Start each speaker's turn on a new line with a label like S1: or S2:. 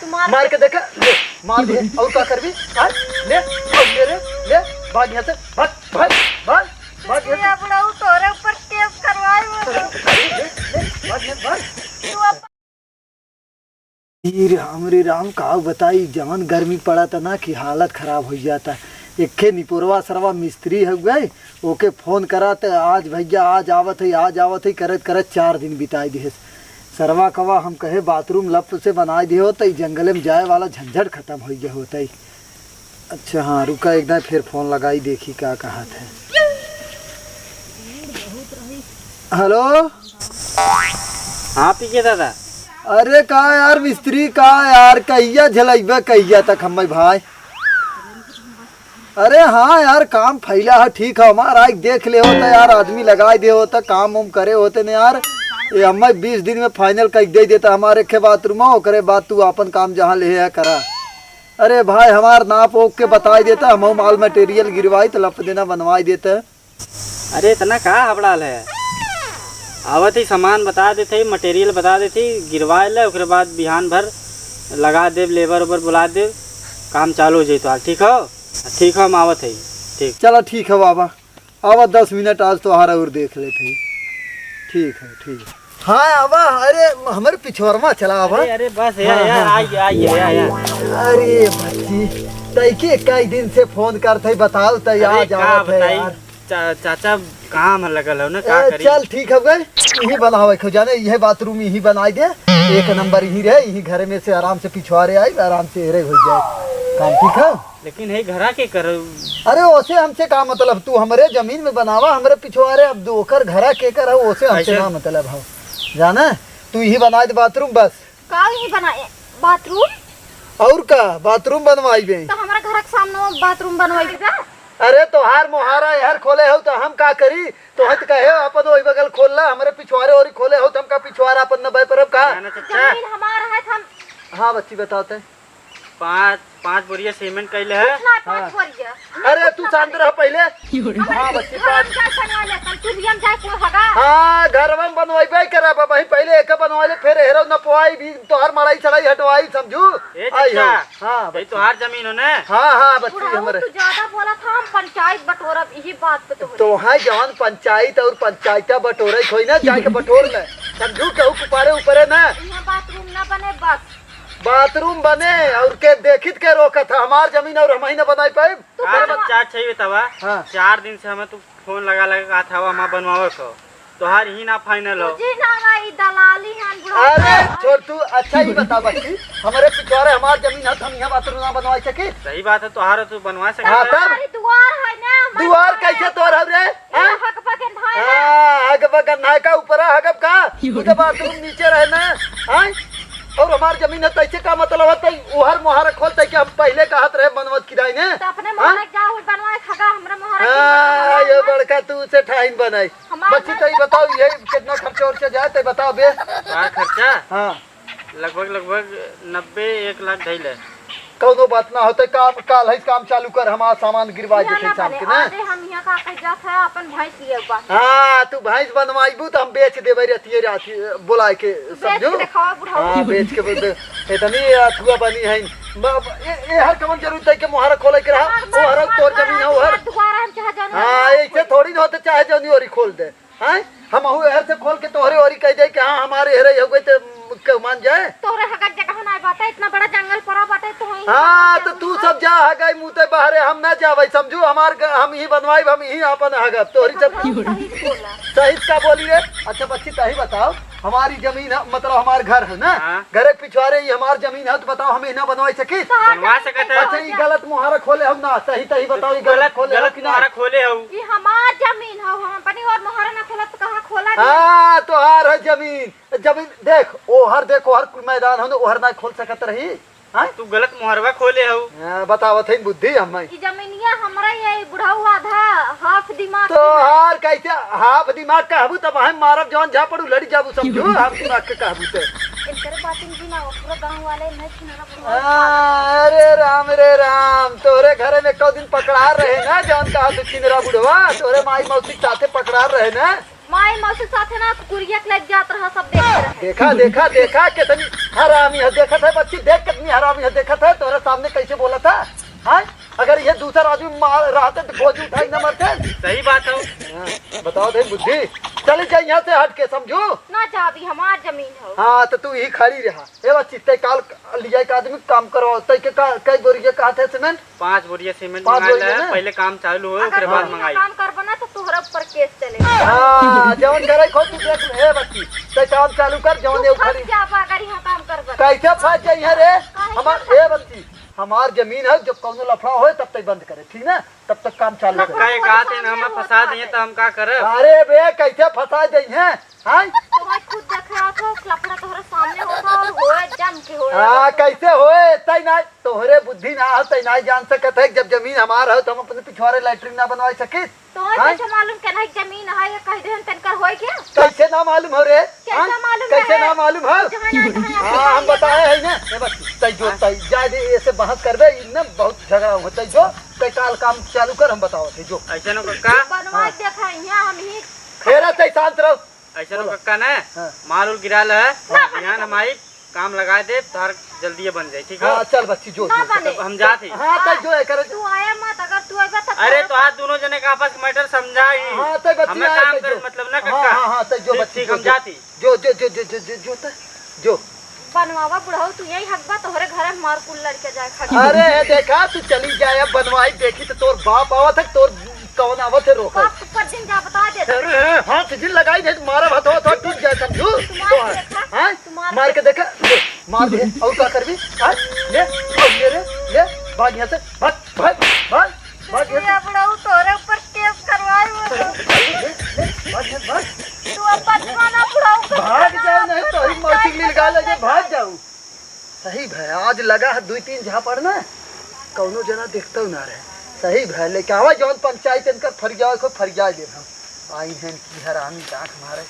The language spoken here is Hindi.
S1: मार के देखा, ले मार दे और क्या करबी? ले ले भाग यहाँ से, भाग भाग भाग भाग यहाँ से।
S2: बुढ़ाऊ तोरे ऊपर केस करवाए
S1: भाग यहाँ भाग। रे राम का बताई, जवन गर्मी पड़ा था ना कि हालत खराब हो जाता। एक निपुरवा सरवा मिस्त्री हो गए, ओके फोन करा तो आज भैया आज आवत है करत करत 4 दिन बिताई दिए। सरवा कवा हम कहे बाथरूम लप से बनाए दिए होता, जंगल में जाए वाला झंझट खत्म हो गया होता ही। अच्छा हाँ रुका, एकदम फिर फोन लगाई देखी क्या कहा था। हेलो
S3: हाँ पीके दादा।
S1: अरे का यार मिस्त्री का यार, कहिया झलैबे कहिया तक हम भाई। अरे हाँ यार काम फैला है, ठीक है हमारा देख ले होता यार, आदमी लगाए दे होता, काम उम करे होते न यार। ये हमें 20 दिन में फाइनल कर दे देता हमारे के बाथरूम, ओकरे बाद तू अपन काम जहाँ ले है करा। अरे भाई हमार नाप ओक के बताई देता, हम माल मटेरियल गिरवाई तो लप देना बनवाई देता।
S3: अरे इतना कहा हबड़ाल है, आवत ही सामान बता देते, मटेरियल बता देते, गिरवा ले, उसके बाद बिहान भर लगा दे, लेबर उबर बुला दे, काम चालू हो जाए। तो ठीक हो? ठीक हो, हम आवत है। ठीक
S1: चलो ठीक है बाबा, आवा 10 मिनट आज तो हारा और देख लेते। ठीक है ठीक है। हाँ आवा, अरे हमारे पिछवारमा चला आवा।
S3: अरे बस यार आइए।
S1: अरे बच्ची तैके कई दिन से फोन करते बताओ तो आज आवत है यार।
S3: चाचा काम लगल हो ना, का करी।
S1: चल ठीक है गए, यही बनावे खो जाने, यही बाथरूम यही बनाई दे, 1 नंबर यही रहे, यही घर में से आराम से पिछवाड़े आई, आराम से रे हो जाए काम। ठीक है
S3: लेकिन है घरा के कर।
S1: अरे ओसे हमसे का मतलब, तू हमारे जमीन में बनावा, हमारे पिछवाड़े, अब दोकर घरा के कर ओसे हमसे ना मतलब है जाना। तू यही बनाई दे बाथरूम बस।
S2: का यही बनाए बाथरूम?
S1: और का बाथरूम बनवाई बे
S2: तो हमारा घर के सामने बाथरूम बनवाई दे।
S1: अरे तोहार मोहारा यार खोले हो तो हम का करी, तो हत कहे अपन ओई बगल खोल ला, हमारे पिछवाड़े और खोले हो तो हम का पिछवाड़ा अपन न बे परब का।
S2: जमीन हमारा है, हम।
S1: हाँ बच्ची बताते।
S3: 5 बोरिया सीमेंट कैले है।
S1: अरे तू शांत रह पहले। हाँ बच्ची हाँ घर में बनवाई करा भाई, पहले एक बनवाले फिर हेरो न पोआई भी, तोहार मड़ाई चढ़ाई हटवाई समझू।
S3: हाँ भाई तोहार जमीन हो ना।
S1: हाँ बच्ची हमारे
S2: तू ज्यादा बोला था, हम पंचायत बटोरा यही बात पे
S1: तो है जवान पंचायत और पंचायत बटोरे खोई ना, जाके बटोर ले समझू, कहू कुपारे ऊपरे ना।
S2: बाथरूम न बने, बस
S1: बाथरूम बने और के देखित के रोका था, हमार जमीन और हम ही न बनाई पाए।
S3: चार चाहिए तवा। हाँ। 4 दिन से हमें तू फोन लगा कहा था वहाँ बनवाओ को, तोहार ही ना फाइनल हो।
S2: दलाली है।
S1: अरे छोड़ तू, अच्छा ही बता बच्ची, हमारे पिछवाड़े हमार जमीन है, हम यहाँ बाथरूम ना बनवा सके।
S3: सही बात है, तोहार तू बनवा सके।
S1: हाँ,
S2: दुआर है ना,
S1: दुआर कैसे तोड़ रे? हग बगन का ऊपर हगब का, तुझे बाथरूम नीचे रहना और हमार जमीन है, तैसे का मतलब है उहर मोहर खोलते कि हम पहले कहत रहे बनवत किराए ने
S2: तो अपने मोहर जाओ बनवाए खगा हमरा मोहर।
S1: ये बड़का तू से ठाइन बनाई बच्ची। तो बताओ ये कितना खर्चा और जाए तो बताओ बे।
S3: खर्चा
S1: हाँ
S3: लगभग 90-1 लाख धैले।
S1: कौनो बात ना होते, काल है काम चालू कर, हमारा सामान गिरवा देते शाम के ना।
S2: हम यहाँ का कह जात है अपन भैंस लिए बात।
S1: हाँ तू भैंस बनवाईबू तो हम बेच देबे राती बुलाए के समझो। हाँ बेच के इतनी अथुआ बनी है। ये हर कौन जरूरत है कि मोहरा खोले के रहा, वो हर तोर जमीन है हर। हाँ ऐसे थोड़ी ना होते, चाहे जौनी ओरी खोल दे। हाँ हम हर से खोल के तोहरे ओरी कह जाए कि हाँ हमारे हेरे हो गए तो मान जाए।
S2: तोरे हगत जगह ना बात है, इतना बड़ा जंगल पड़ा बाटे तो ही।
S1: हाँ तो तू सब जा हगाई मुते बाहरे, हम ना जावे समझू, हमार हम ही बनवाई, हम ही अपन हगब तोरी सब। सही का बोली रे। अच्छा बच्ची तही बताओ, हमारी जमीन है मतलब हमार घर है ना, घर के पिछवाड़े ही हमार जमीन है, तो बताओ हमें ना बनवा सके?
S3: बनवा सकते हैं।
S1: अच्छा ये गलत मुहारा खोले हम ना, सही तही बताओ ये गलत खोले हो कि ना?
S3: खोले हो,
S2: ये हमार जमीन है, हम अपनी और मुहारा ना खोला तो कहां खोला?
S1: हाँ तो हार है जमीन देख ओहर देखो हर मैदान हो, ओहर ना खोल सकत रही। हाँ
S3: तू गलत मुहरवा खोले हो।
S1: बतावत है बुद्धि हम
S2: जमीनिया हमरा ये बुढ़ाऊ आधा हाफ दिमाग
S1: तो हार कैसे हाफ दिमाग कहबू तब हम मारब जवान जा पड़ू लड़ी जाबू समझू। हाफ दिमाग के कहबू तो
S2: इनकर बातिन की ना पूरा गांव वाले नहीं सुनरा।
S1: अरे राम तोरे घरे में कौ दिन पकड़ा रहे ना, जवान कहा तू किनरा बुढ़वा, तोरे माई मौसी साथे पकड़ा रहे ना।
S2: माई मौसी साथे ना कुरिया के लग जात रहा, सब देख रहे।
S1: देखा कितनी हरामी है, देखा था बच्ची देख कितनी हरामी है, देखा था तोरे सामने कैसे बोला था। हाँ अगर ये दूसरा आदमी मार रहा था तो गोद उठाई न मरते।
S3: सही बात है।
S1: हाँ, बताओ दे बुद्धि, चली जाए यहाँ से हट के, समझू
S2: ना चाबी हमार जमीन हो।
S1: हाँ तो तू यही खड़ी रहा। ये बच्ची तय काल लिया के आदमी काम करवाओ, तय के कई बोरिया कहा थे सीमेंट?
S3: 5 बोरिया सीमेंट
S1: 5
S3: मंगाइल
S1: बोरिया
S3: है,
S1: ना?
S3: पहले काम चालू हो
S2: अगर
S3: ओकरे बाद
S2: कोई
S3: मंगाई।
S2: काम कर बना तो तोहरा ऊपर केस चले।
S1: हाँ जवन करे खो तू देख ले। ए बच्ची तय काम चालू कर, जवन ये खड़ी
S2: क्या अगर यहाँ काम कर बना।
S1: कैसे फंस जाई है रे हमार। ए बच्ची हमार जमीन है, जब कौनो लफड़ा हो तब तक बंद करे, ठीक ना, तब तक काम चालू करे।
S3: कई कहा थे ना हमें फंसा दिए तो हम का करे।
S1: अरे बे कैसे फंसा दई है। हाँ
S2: तुम्हें खुद देख रहा था लफड़ा तोहरे सामने होगा और होए जम के होए।
S1: हाँ कैसे होए तय ना, तोहरे बुद्धि ना हो तय ना जान सकत है। जब जमीन हमार हो तो हम अपने पिछवाड़े लैट्रिन ना बनवा सके।
S2: तुम्हें कैसे मालूम के नहीं जमीन है या कह देन तनकर होए क्या?
S1: कैसे ना मालूम हो रे?
S2: कैसे मालूम
S1: कैसे
S2: है?
S1: ना मालूम हो?
S2: जहाँ ना जहाँ
S1: हाँ हम बताए है ना। ए बच्ची तय जो तय जाए ऐसे बहस करबे इनने बहुत झगड़ा होता है। जो तय काल काम चालू कर, हम बताओ थे जो
S3: ऐसे नो कक्का,
S2: बनवा देखा यहाँ हम ही
S1: फेरा तय शांत रहो।
S3: ऐसे नो कक्का ने
S1: हाँ।
S3: माल उल गिराल है, ध्यान हमारी काम लगा दे तार जल्दी ये बन जाए, ठीक है?
S1: हाँ चल बच्ची जो
S2: ना बने।
S3: हम जाते।
S1: हाँ तय जो है करे।
S2: तू आया मत, अगर तू आएगा तो
S3: अरे तो आज दोनों जने का आपस में मैटर समझाई।
S1: हाँ तय बच्ची
S3: हमें
S1: आए
S3: काम
S1: तय
S3: करे
S1: जो।
S3: मतलब ना
S1: हाँ
S3: कक्का।
S1: हाँ हाँ तय जो
S3: ठीक,
S1: बच्ची
S3: ठीक,
S1: जो,
S3: हम जाती।
S1: जो जो जो जो जो जो जो तय जो।
S2: बनवावा बुढ़ाऊ तू यही हक बा तोहरे घर मार कुल लड़के जाए खा।
S1: अरे देखा तू चली जाए, अब बनवाई देखी तो तोर बाप आवत है, तोर कौन आवत है रोक।
S2: बाप ऊपर दिन जा बता दे।
S1: अरे हाँ सिजिल लगाई नहीं तो मारा भात हो तो टूट जाए, समझू
S2: तुम्हारे देखा?
S1: हाँ
S2: तुम्हारे
S1: मार के देखा ले, मार दे और क्या करबी। हाँ ले और ले रे ले भाग यहाँ से, भाग भाग भाग भाग यहाँ
S2: ये बुढ़ाऊ तोहरे ऊपर केस करवाए वो।
S1: से, भाग यहाँ भाग
S2: तू अब बचवाना बुढ़ाऊ का
S1: भाग जाओ, नहीं तो ही मोटरसाइकिल निकाल ले भाग जाओ। सही भाई आज लगा है 2-3 झापड़ ना, कौनो जना देखता ना रहे। सही भाई लेके आवा जौन पंचायत इनका फरियाद को फरियाद दे हम आई हैं की हरामी आँख मारे।